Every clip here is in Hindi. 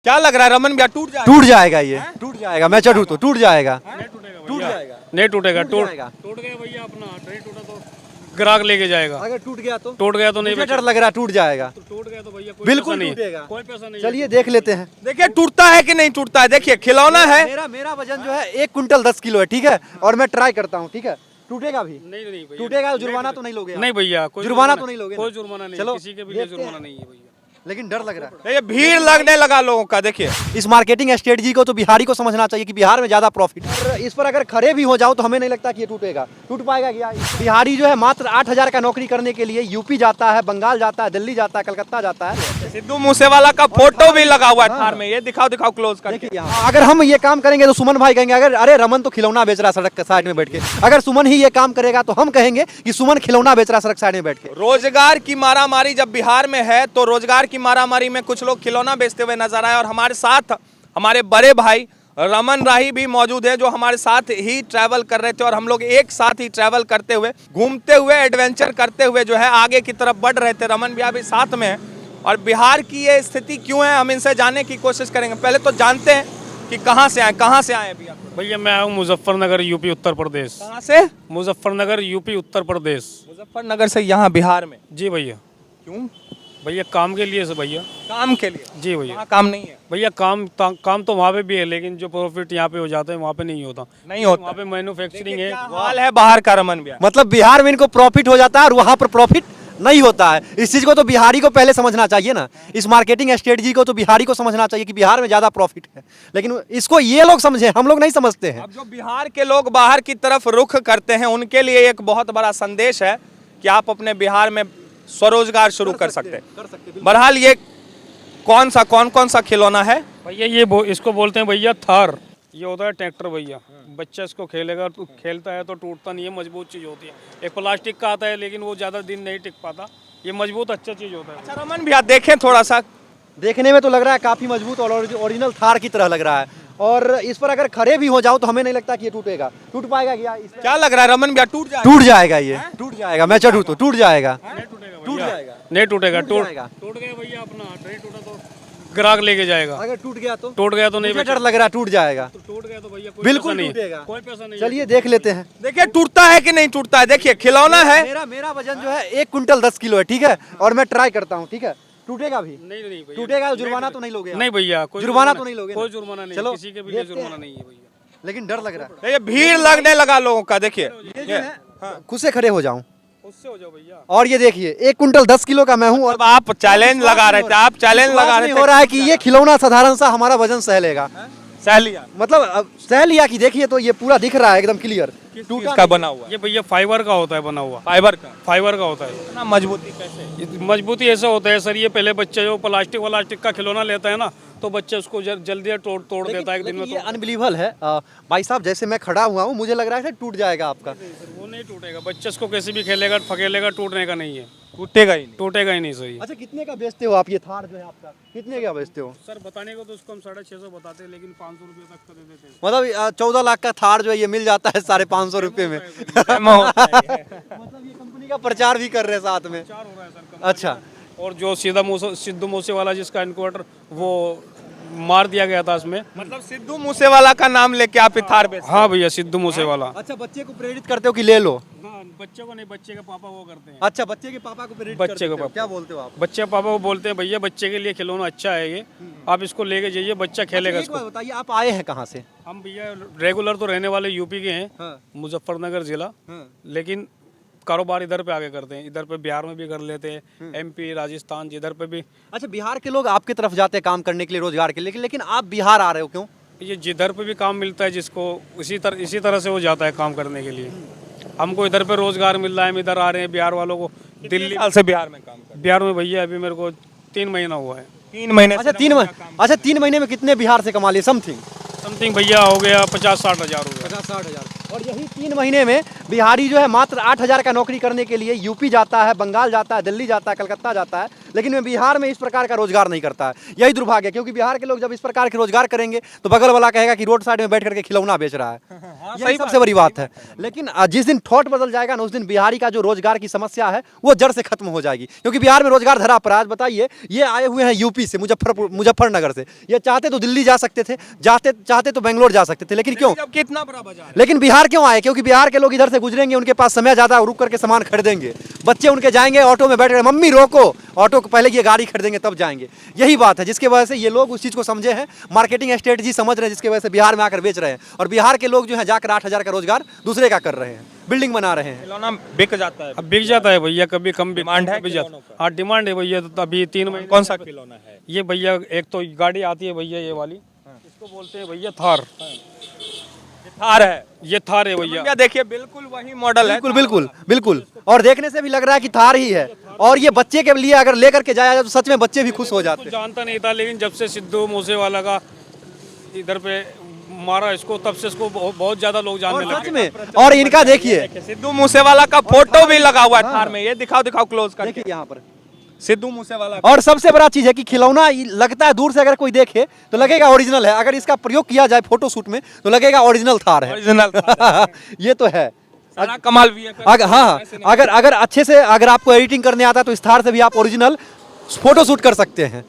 क्या लग रहा है रमन भैया टूट जाएगा? टूट जाएगा, ये टूट जाएगा। मैं चढ़ूँ तो टूट जाएगा, टूट जाएगा, नहीं टूटेगा। टूट जाएगा। टूट गया भैया अपना, नहीं टूटा तो ग्राहक लेके जाएगा। अगर टूट गया तो टूट गया तो नहीं मुझे डर लग रहा है टूट जाएगा। टूट गया तो भैया कोई बिल्कुल पैसा नहीं, टूटेगा। कोई पैसा नहीं। चलिए देख लेते हैं। देखिए टूटता है कि नहीं टूटता है। देखिए खिलौना है। मेरा वजन जो है 1 कुंटल 10 किलो है, ठीक है। और मैं ट्राई करता हूँ, ठीक है। टूटेगा भी? नहीं भैया, टूटेगा तो जुर्माना तो नहीं लोगे? नहीं भैया, कोई जुर्माना तो नहीं लोगे? कोई जुर्माना नहीं, चलो, किसी के भी लिए देखते जुर्माना हैं। नहीं है भैया। लेकिन डर लग रहा है। ये भीड़ लगने लगा लोगों का। देखिए इस मार्केटिंग स्ट्रेटजी को तो बिहारी को समझना चाहिए कि बिहार में ज्यादा प्रॉफिट है। इस पर अगर खड़े भी हो जाओ तो हमें नहीं लगता कि ये टूटेगा। टूट पाएगा क्या? बिहारी जो है मात्र 8,000 का नौकरी करने के लिए यूपी जाता है, बंगाल जाता है, दिल्ली जाता है, कलकत्ता जाता है। सिद्धू मूसेवाला का फोटो भी लगा हुआ है थार में। ये दिखाओ दिखाओ क्लोज करके। देखिए यहाँ, अगर हम ये काम करेंगे तो सुमन भाई कहेंगे अगर अरे रमन तो खिलौना बेच रहा है सड़क के साइड में बैठ के। अगर सुमन ही ये काम करेगा तो हम कहेंगे कि सुमन खिलौना बेच रहा है सड़क साइड में बैठ के। रोजगार की मारामारी जब बिहार में है तो रोजगार की मारामारी में कुछ लोग खिलौना बेचते हुए नजर आए। और हमारे साथ हमारे बड़े भाई रमन राही भी मौजूद है जो हमारे साथ ही ट्रैवल कर रहे थे। और हम लोग एक साथ ही ट्रैवल करते हुए, घूमते हुए, एडवेंचर करते हुए जो है आगे की तरफ बढ़ रहे थे। रमन भैया भी साथ में है। और बिहार की ये स्थिति क्यों है हम इनसे जानने की कोशिश करेंगे। पहले तो जानते हैं कि कहाँ से आए भैया? भैया मैं आया हूँ मुजफ्फरनगर, यूपी उत्तर प्रदेश। कहाँ से? मुजफ्फरनगर, यूपी उत्तर प्रदेश। मुजफ्फरनगर से यहाँ बिहार में? जी भैया। क्यों? भैया काम के लिए से भैया। काम के लिए? जी भैया। वहाँ काम नहीं है? भैया काम तो वहाँ पे भी है, लेकिन जो प्रॉफिट यहाँ पे हो जाता है वहाँ पे नहीं होता। नहीं होता। वहाँ पे मैन्युफैक्चरिंग है। हाल है बाहर का रमन भैया। मतलब बिहार में इनको प्रॉफिट हो जाता है और वहाँ पर प्रॉफिट नहीं होता है। इस चीज को तो बिहारी को पहले समझना चाहिए ना। इस मार्केटिंग स्ट्रेटजी को तो बिहारी को समझना चाहिए कि बिहार में ज्यादा प्रॉफिट है। लेकिन इसको ये लोग समझे, हम लोग नहीं समझते हैं। अब जो बिहार के लोग बाहर की तरफ रुख करते हैं उनके लिए एक बहुत बड़ा संदेश है कि आप अपने बिहार में स्वरोजगार शुरू कर सकते हैं। बहरहाल ये कौन सा खिलौना है भैया ये इसको बोलते हैं भैया थार। ये होता है ट्रैक्टर भैया। बच्चा इसको खेलेगा तो खेलता है तो टूटता नहीं है, मजबूत चीज़ होती है। एक प्लास्टिक का आता है लेकिन वो ज़्यादा दिन नहीं टिक पाता। ये मजबूत अच्छा चीज़ होता है। अच्छा रमन भैया देखें थोड़ा सा। देखने में तो लग रहा है काफी मजबूत और ओरिजिनल थार की तरह लग रहा है। और इस पर अगर खड़े भी हो जाओ तो हमें नहीं लगता कि ये टूटेगा। टूट पाएगा क्या? क्या लग रहा है रमन भैया टूट जाएगा? टूट जाएगा, ये टूट जाएगा। मैं चढ़ूँ तो टूट जाएगा, टूट जाएगा, नहीं टूटेगा। टूट जाएगा। टूट गया भैया अपना, नहीं टूटा तो ग्राहक लेके जाएगा। अगर टूट गया तो नहीं। मुझे डर लग रहा है टूट जाएगा। टूट गया तो भैया कोई बिल्कुल पैसा नहीं, टूटेगा। कोई पैसा नहीं। चलिए देख लेते हैं। देखिए टूटता है कि नहीं टूटता है। देखिए खिलौना है। मेरा वजन जो है 1 कुंटल 10 किलो है, ठीक है। और मैं ट्राई करता हूँ, ठीक है। टूटेगा भी? नहीं भैया, टूटेगा तो जुर्माना तो नहीं लोगे? नहीं भैया, कोई जुर्माना तो नहीं लोगे? कोई जुर्माना नहीं। चलो, किसी के भी लिए देखते जुर्माना हैं। नहीं है भैया। लेकिन डर लग रहा है। ये भीड़ लगने लगा लोगों का। देखिए ये जो है खुद से खड़े हो जाऊं। उससे हो जाओ भैया। और ये देखिए 1 कुंटल 10 किलो का मैं हूँ। और अब आप चैलेंज लगा रहे थे। आप चैलेंज लगा रहे थे। हो रहा है कि ये खिलौना साधारण सा हमारा वजन सह लेगा। सह लिया। मतलब सह लिया कि देखिए तो ये पूरा दिख रहा है एकदम क्लियर। टूटा का बना हुआ है? ये भैया फाइबर का होता है बना हुआ। फाइबर का होता है। इतना मजबूती कैसे? मजबूती ऐसा होता है सर, ये पहले बच्चा जो प्लास्टिक का खिलौना लेता है ना तो बच्चा उसको जल्दी तोड़ देता है एक दिन में। ये अनबिलीवेबल है भाई साहब। जैसे मैं खड़ा हुआ हूँ मुझे लग रहा है टूट जाएगा आपका। वो नहीं टूटेगा। बच्चा इसको कैसे भी खेलेगा फकेलेगा, टूटने का नहीं है। टूटेगा ही नहीं। टूटेगा ही नहीं सही। अच्छा कितने का बेचते हो आप ये थार जो है आपका? कितने का बेचते हो? सर बताने को तो उसको हम 650 बताते हैं, लेकिन 500 रुपये तक तो दे देते हैं। मतलब 14 लाख का थार जो है ये मिल जाता है 550 रुपये में। मतलब ये कंपनी का प्रचार भी कर रहे हैं साथ में। प्रचार हो रहा है सर। अच्छा। और जो सिद्धू मूसेवाला जिसका इनक्वार्टर वो मार दिया गया था इसमें। मतलब सिद्धू मूसेवाला का नाम लेके आप थार बेचते हैं? हाँ भैया, सिद्धू मूसेवाला। अच्छा बच्चे को प्रेरित करते हो कि ले लो? हाँ, बच्चे को नहीं, बच्चे के पापा वो करते हैं। अच्छा बच्चे के पापा को प्रेरित बच्चे करते को हो। पापा। क्या बोलते हो आप? बच्चे पापा को बोलते हैं भैया बच्चे के लिए खिलौना अच्छा है ये, आप इसको लेके जाइए, बच्चा खेलेगा एक बात इसको। बताइए आप आए हैं कहाँ से? हम भैया रेगुलर तो रहने वाले यूपी के हैं, हाँ। मुजफ्फरनगर जिला, लेकिन कारोबार इधर पे आगे करते हैं। इधर पे बिहार में भी कर लेते हैं, एमपी, राजस्थान, जिधर पे भी। अच्छा बिहार के लोग आपकी तरफ जाते हैं काम करने के लिए, रोजगार के लिए, लेकिन आप बिहार आ रहे हो क्यों? ये जिधर पे भी काम मिलता है जिसको इसी तरह से वो जाता है काम करने के लिए। हमको इधर पे रोजगार मिल रहा है, हम इधर आ रहे हैं। बिहार वालों को दिल्ली साल से बिहार में काम कर? बिहार में भैया अभी मेरे को 3 महीना हुआ है। 3 महीने? अच्छा 3 महीने में कितने बिहार से कमा लिए? समथिंग भैया हो गया 50-60 हज़ार हो गया। 50-60 हज़ार। और यही 3 महीने में बिहारी जो है मात्र 8,000 का नौकरी करने के लिए यूपी जाता है, बंगाल जाता है, दिल्ली जाता है, कलकत्ता जाता है, लेकिन मैं बिहार में इस प्रकार का रोजगार नहीं करता है। यही दुर्भाग्य है, क्योंकि बिहार के लोग जब इस प्रकार के रोजगार करेंगे तो बगल वाला कहेगा कि रोड साइड में बैठ करके खिलौना बेच रहा है। यही सबसे बड़ी बात है। लेकिन जिस दिन थॉट बदल जाएगा ना, उस दिन बिहारी का जो रोजगार की समस्या है वो जड़ से खत्म हो जाएगी, क्योंकि बिहार में रोजगार धरा पड़ा। आज बताइए, ये आए हुए हैं यूपी से, मुजफ्फरनगर से, ये चाहते तो दिल्ली जा सकते थे, चाहते तो बेंगलोर जा सकते थे, लेकिन क्यों? कितना बड़ा बाजार। लेकिन बिहार क्यों आए? क्योंकि बिहार के लोग इधर से गुजरेंगे, उनके पास समय ज्यादा, रुक करके सामान खरीदेंगे। बच्चे उनके जाएंगे ऑटो में बैठ कर, मम्मी रोको ऑटो को, पहले ये गाड़ी खरीदेंगे तब जाएंगे। यही बात है जिसके वजह से ये लोग उस चीज को समझे हैं, मार्केटिंग स्ट्रेटजी समझ रहे हैं, जिसकी वजह से बिहार में आकर बेच रहे हैं। और बिहार के लोग जो है जाकर 8,000 का रोजगार दूसरे का कर रहे हैं, बिल्डिंग बना रहे हैं। खिलौना बिक जाता है। अब बिक जाता है भैया, कभी कम डिमांड है बिक जाता खिलौनों का? हाँ डिमांड है भैया। तो अभी 3 महीने कौन सा खिलौना है? ये भैया एक तो गाड़ी आती है भैया, ये वाली, इसको बोलते हैं भैया थार। थार है। ये थार है भैया। भैया देखिए, बिल्कुल वही मॉडल है। बिल्कुल बिल्कुल बिल्कुल, और देखने से भी लग रहा है कि थार ही है। और ये बच्चे के लिए अगर लेकर के जाया जाए तो सच में बच्चे भी खुश हो जाते कुछ हैं। जानता नहीं था, लेकिन जब से सिद्धू मूसेवाला का इधर पे मारा इसको, तब से इसको बहुत ज्यादा लोग जानने और सच लगे। में, और इनका देखिए, सिद्धू मूसेवाला का फोटो भी लगा हुआ है थार में। ये दिखाओ क्लोज करके। देखिए यहाँ पर। सिद्धू मूसेवाला। और सबसे बड़ा चीज है कि खिलौना लगता है दूर से, अगर कोई देखे तो लगेगा ओरिजिनल है, अगर इसका प्रयोग किया जाए फोटो शूट में तो लगेगा ओरिजिनल थार है। ओरिजिनल। ये तो है। सारा कमाल भी है। हाँ, अगर अच्छे से, अगर आपको एडिटिंग करने आता है तो इस थार से भी आप ओरिजिनल फोटो शूट कर सकते हैं।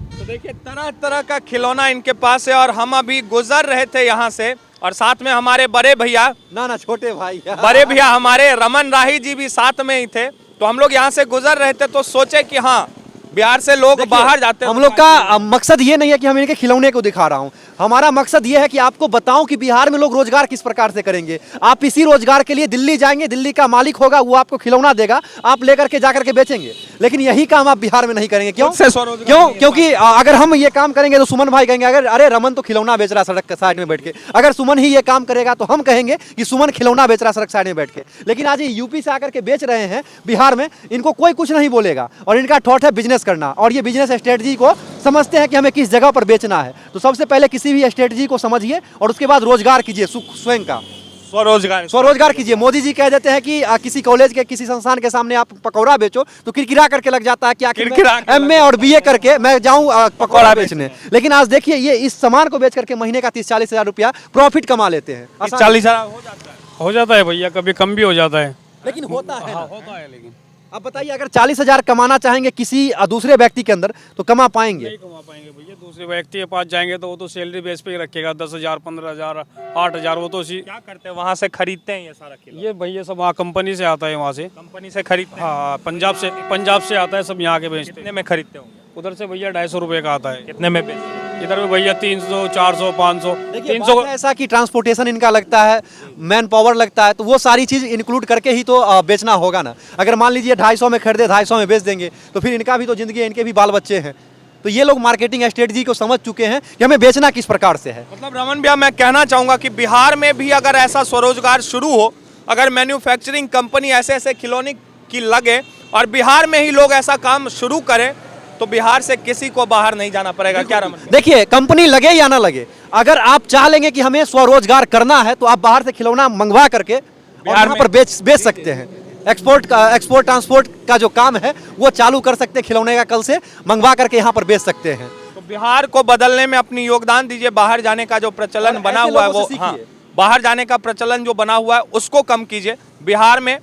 तो देखिए, तरह तरह का खिलौना इनके पास है। और हम अभी गुजर रहे थे यहाँ से, और साथ में हमारे बड़े भैया, ना छोटे भाई, बड़े भैया हमारे रमन राही जी भी साथ में ही थे। तो हम लोग यहाँ से गुजर रहे थे तो सोचे कि हाँ, बिहार से लोग बाहर जाते हैं। हम लोग का मकसद ये नहीं है कि हम इनके खिलौने को दिखा रहा हूँ, हमारा मकसद ये है कि आपको बताऊं कि बिहार में लोग रोजगार किस प्रकार से करेंगे। आप इसी रोजगार के लिए दिल्ली जाएंगे, दिल्ली का मालिक होगा, वो आपको खिलौना देगा, आप लेकर के जाकर के बेचेंगे। लेकिन यही काम आप बिहार में नहीं करेंगे। क्यों? क्योंकि अगर हम ये काम करेंगे तो सुमन भाई कहेंगे, अरे रमन तो खिलौना बेच रहा है सड़क के साइड में बैठ के। अगर सुमन ही ये काम करेगा तो हम कहेंगे कि सुमन खिलौना बेच रहा है सड़क साइड में बैठ के। लेकिन आज ये यूपी से आकर के बेच रहे हैं बिहार में, इनको कोई कुछ नहीं बोलेगा। और इनका थॉट है बिजनेस करना, और ये बिजनेस स्ट्रेटजी को समझते हैं कि हमें किस जगह पर बेचना है। तो सबसे पहले किसी भी स्ट्रेटजी को समझिए और उसके बाद रोजगार कीजिए, स्वयं का स्वरोजगार कीजिए। मोदी जी कह देते हैं कि किसी कॉलेज के, किसी संस्थान के सामने आप पकौड़ा बेचो तो किरकिरा करके लग जाता है कि आखिर एमए और बीए करके मैं जाऊं पकौड़ा बेचने। लेकिन आज देखिए, ये इस सामान को बेच करके महीने का 30-40 हजार रुपया प्रॉफिट कमा लेते हैं। 40 हजार हो जाता है भैया, कभी कम भी हो जाता है, लेकिन होता है ना। होता है। लेकिन अब बताइए, अगर 40,000 कमाना चाहेंगे किसी दूसरे व्यक्ति के अंदर तो कमा पाएंगे? नहीं कमा पाएंगे भैया। दूसरे व्यक्ति के पास जाएंगे तो वो तो सैलरी बेस पे ही रखेगा, 10,000, 15,000, 8,000। वो तो क्या करते हैं? वहाँ से खरीदते हैं ये सारा खिलौना? ये भैया सब वहाँ कंपनी से आता है, वहाँ से कंपनी से खरीदते हैं। हाँ, पंजाब से आता है, सब यहाँ के बेचते कितने हैं। में खरीदते होंगे? उधर से भैया 250 रुपये का आता है। कितने में बेचते? इधर में भैया 300, 400, 500, देखिए, 300। बात है ऐसा कि ट्रांसपोर्टेशन इनका लगता है, मैन पावर लगता है, तो वो सारी चीज इंक्लूड करके ही तो बेचना होगा ना। अगर मान लीजिए 250 में खरीदे, 250 में बेच देंगे तो फिर इनका भी तो जिंदगी है, इनके भी बाल बच्चे हैं। तो ये लोग मार्केटिंग स्ट्रेटजी को समझ चुके हैं कि हमें बेचना किस प्रकार से है। मतलब रमन भैया, मैं कहना चाहूंगा कि बिहार में भी अगर ऐसा स्वरोजगार शुरू हो, अगर मैन्युफैक्चरिंग कंपनी ऐसे ऐसे खिलौने की लगे और बिहार में ही लोग ऐसा काम शुरू करें, तो बिहार से किसी को बाहर नहीं जाना पड़ेगा। क्या रमन? देखिए, कंपनी लगे या ना लगे, अगर आप चाह लेंगे कि हमें स्वरोजगार करना है तो आप बाहर से खिलौना मंगवा करके बिहार पर बेच सकते हैं। एक्सपोर्ट ट्रांसपोर्ट का जो काम है वो चालू कर सकते हैं, खिलौने का कल से मंगवा करके यहाँ पर बेच सकते हैं। तो बिहार को बदलने में अपनी योगदान दीजिए। बाहर जाने का जो प्रचलन बना हुआ है वो, हाँ, बाहर जाने का प्रचलन जो बना हुआ है उसको कम कीजिए। बिहार में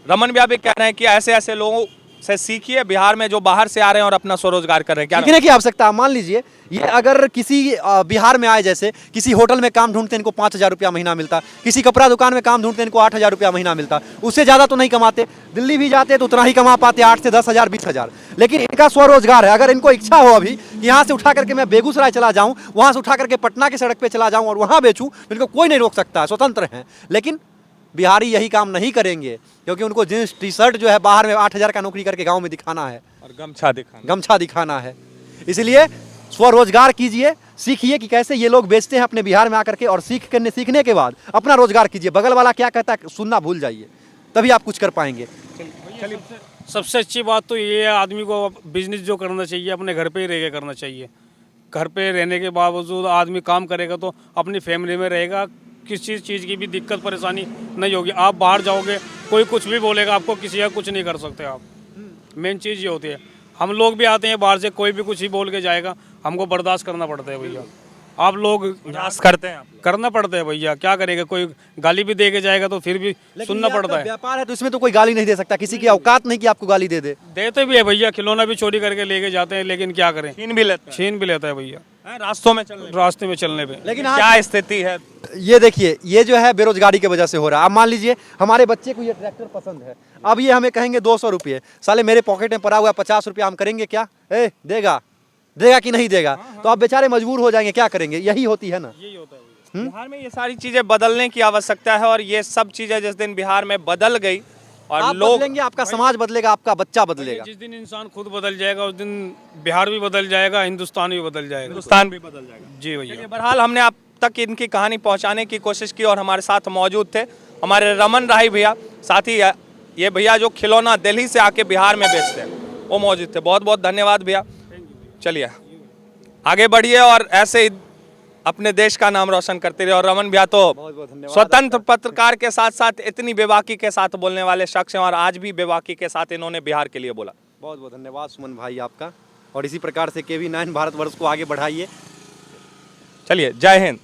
रमन भैया भी कह रहे हैं कि ऐसे ऐसे लोगों से सीखिए बिहार में जो बाहर से आ रहे हैं और अपना स्वरोजगार कर रहे हैं। क्या सीखने की आवश्यकता? मान लीजिए, ये अगर किसी बिहार में आए, जैसे किसी होटल में काम ढूंढते हैं इनको 5,000 रुपया महीना मिलता, किसी कपड़ा दुकान में काम ढूंढते हैं इनको 8,000 रुपया महीना मिलता, उससे ज़्यादा तो नहीं कमाते। दिल्ली भी जाते तो उतना ही कमा पाते, 8 से 10,000, 20,000। लेकिन इनका स्वरोजगार है। अगर इनको इच्छा हो अभी यहाँ से उठा करके मैं बेगूसराय चला जाऊँ, वहाँ से उठा करके पटना की सड़क पर चला जाऊँ और वहाँ बेचूँ, इनको कोई नहीं रोक सकता, स्वतंत्र हैं। लेकिन बिहारी यही काम नहीं करेंगे, क्योंकि उनको जींस टी शर्ट जो है बाहर में 8,000 का नौकरी करके गांव में दिखाना है और गमछा दिखाना है। इसलिए स्वरोजगार कीजिए, सीखिए कि कैसे ये लोग बेचते हैं अपने बिहार में आकर के, और सीखने के बाद अपना रोजगार कीजिए। बगल वाला क्या कहता है सुनना भूल जाइए, तभी आप कुछ कर पाएंगे। सबसे अच्छी बात तो ये है, आदमी को बिजनेस जो करना चाहिए अपने घर पे ही रह के करना चाहिए। घर पे रहने के बावजूद आदमी काम करेगा तो अपनी फैमिली में रहेगा, किसी चीज़ की भी दिक्कत परेशानी नहीं होगी। आप बाहर जाओगे, कोई कुछ भी बोलेगा, आपको किसी का कुछ नहीं कर सकते आप। मेन चीज़ ये होती है। हम लोग भी आते हैं बाहर से, कोई भी कुछ ही बोल के जाएगा, हमको बर्दाश्त करना पड़ता है भैया। आप लोग प्रयास करते हैं आप लोग। करना पड़ता है भैया, क्या करेंगे। कोई गाली भी दे के जाएगा तो फिर भी सुनना पड़ता है। व्यापार है तो इसमें तो कोई गाली नहीं दे सकता, किसी की औकात नहीं कि आपको गाली दे दे। देते भी है भैया, खिलौना भी चोरी करके लेके जाते हैं, लेकिन क्या करें, छीन भी लेते छीन भी लेता है भैया हैं रास्तों में चलने रास्ते में चलने पे। लेकिन क्या स्थिति है? ये देखिए, ये जो है बेरोजगारी की वजह से हो रहा है। अब मान लीजिए हमारे बच्चे को ये ट्रैक्टर पसंद है, अब ये हमें कहेंगे 200 रुपये, साले मेरे पॉकेट में पड़ा हुआ है 50 रुपया, हम करेंगे क्या? देगा देगा कि नहीं देगा? तो आप बेचारे मजबूर हो जाएंगे, क्या करेंगे? यही होती है ना। यही होता है भैया। बिहार में ये सारी चीजें बदलने की आवश्यकता है और ये सब चीजें जिस दिन बिहार में बदल गई और आप लोग बदलेंगे, आपका समाज बदलेगा, आपका बच्चा बदलेगा। जिस दिन इंसान खुद बदल जाएगा उस दिन बिहार भी बदल जाएगा, हिंदुस्तान भी बदल जाएगा। हिंदुस्तान भी बदल जाएगा। जी भैया। चलिए, बहरहाल हमने आप तक इनकी कहानी पहुंचाने की कोशिश की और हमारे साथ मौजूद थे हमारे रमन राही भैया, साथ ही ये भैया जो खिलौना दिल्ली से आके बिहार में बेचते हैं वो मौजूद थे। बहुत बहुत धन्यवाद भैया। चलिए आगे बढ़िए और ऐसे ही अपने देश का नाम रोशन करते रहे। और रमन भैया तो बहुत बहुत धन्यवाद। स्वतंत्र पत्रकार के साथ साथ इतनी बेबाकी के साथ बोलने वाले शख्स हैं और आज भी बेबाकी के साथ इन्होंने बिहार के लिए बोला। बहुत बहुत धन्यवाद सुमन भाई आपका, और इसी प्रकार से KV9 भारतवर्ष को आगे बढ़ाइए। चलिए, जय हिंद।